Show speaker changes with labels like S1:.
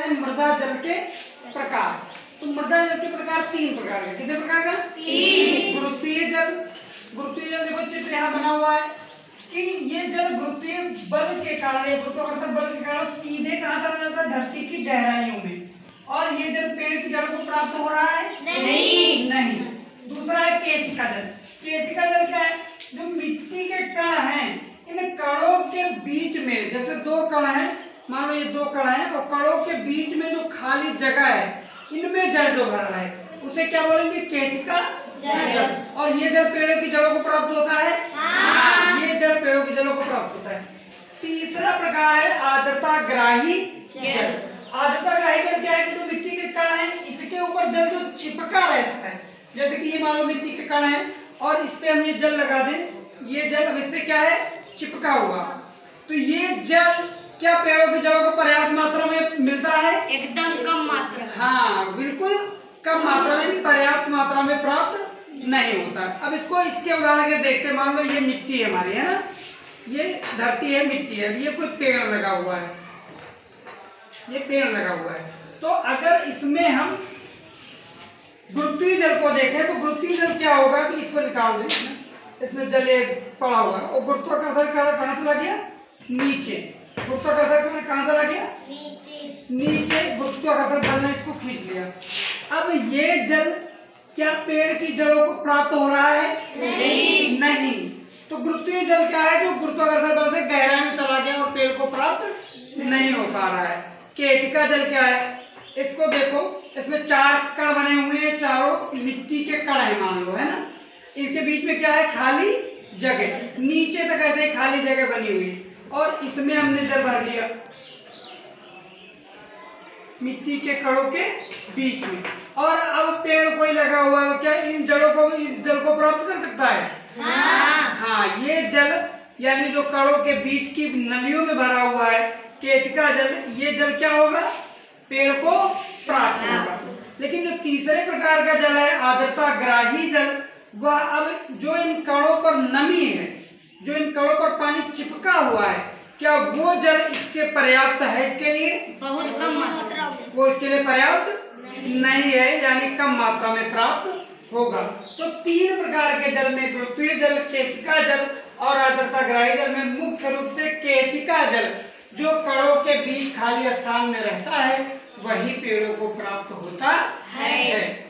S1: हैं मृदा जल के प्रकार। तो मृदा जल के प्रकार 3 प्रकार के। कितने प्रकार का? 3। गुरुत्वीय जल। गुरुत्वीय जल देखो चित्र यहाँ बना हुआ है कि ये जल गुरुत्वीय बल के कारण, गुरुत्वाकर्षण बल के कारण सीधे कहाँ चला जाता है? धरती की गहराइयों में। और ये जल पेड़ की जड़ों को प्राप्त हो रहा है? नहीं। दूसरा है केशिका जल। केशिका जल क्या है? जो मिट्टी के कण हैं, इन कणों के बीच में, जैसे 2 कण हैं, मान लो ये 2 कण हैं, और कणों के बीच में जो खाली जगह है, इनमें जल जो भर रहा है, उसे क्या बोलेंगे? केशिका जल। और ये जल पेड़ों की जड़ों को प्राप्त होता है? हाँ। ये जल पेड़ों की जड़ों को प्राप्त होता है। तीसरा प्रकार है आर्द्रताग्राही जल। आर्द्रताग्राही जल क्या है कि जो मिट्टी के कण हैं, इसके ऊपर जल जो चिपका रहता है, जैसे कि ये मान लो मिट्टी के कण है और इस पे हम ये जल लगा दें, ये जल अब इस पे क्या है? चिपका हुआ। तो ये जल क्या पेड़ों की जड़ों को पर्याप्त मात्रा में मिलता है? एकदम कम मात्रा। हाँ, बिल्कुल कम मात्रा में, पर्याप्त मात्रा में प्राप्त नहीं होता। अब इसको इसके उदाहरण के देखते हैं। मान लो ये मिट्टी है हमारी, है ना, ये धरती है, मिट्टी है, ये कोई पेड़ लगा हुआ है, ये पेड़ लगा हुआ है। तो अगर इसमें हम गुरुत्वीय जल को देखें तो गुरुत्वीय जल क्या होगा कि इसको निकाल दें, इसमें जल पड़ा हुआ है और गुरुत्वाकर्षण कहाँ चला गया? नीचे। गुरुत्वाकर्षण कहाँ चला गया? नीचे। गुरुत्वाकर्षण बल ने इसको खींच लिया। अब ये जल क्या पेड़ की जड़ों को प्राप्त हो रहा है? नहीं। तो गुरुत्वीय जल क्या है? जो गुरुत्वाकर्षण बल से गहराई में चला गया और पेड़ को प्राप्त नहीं हो पा रहा है। केशिका जल क्या है? इसको देखो, इसमें 4 कण बने हुए हैं, चारों मिट्टी के कण है मान लो, है ना, इसके बीच में क्या है? खाली जगह, नीचे तक ऐसे खाली जगह बनी हुई है और इसमें हमने जल भर लिया मिट्टी के कणों के बीच में। और अब पेड़ कोई लगा हुआ है, क्या इन जड़ों को, इस जल को प्राप्त कर सकता है? हाँ, ये जल यानी जो कणों के बीच की नलियों में भरा हुआ है केशिका जल, ये जल क्या होगा? पेड़ को प्राप्त होगा। लेकिन जो तीसरे प्रकार का जल है आर्द्रताग्राही जल, वह अब जो इन कणों पर नमी है, जो इन कणों पर पानी चिपका हुआ है, क्या वो जल इसके पर्याप्त है? इसके लिए बहुत कम मात्रा में, वो इसके लिए पर्याप्त नहीं है, यानी कम मात्रा में प्राप्त होगा। तो 3 प्रकार के जल में गुरुत्वीय जल, केशिका जल और आर्द्रताग्राही जल में मुख्य रूप से केशिका जल, जो कणों के बीच खाली स्थान में रहता है, वही पेड़ों को प्राप्त होता है।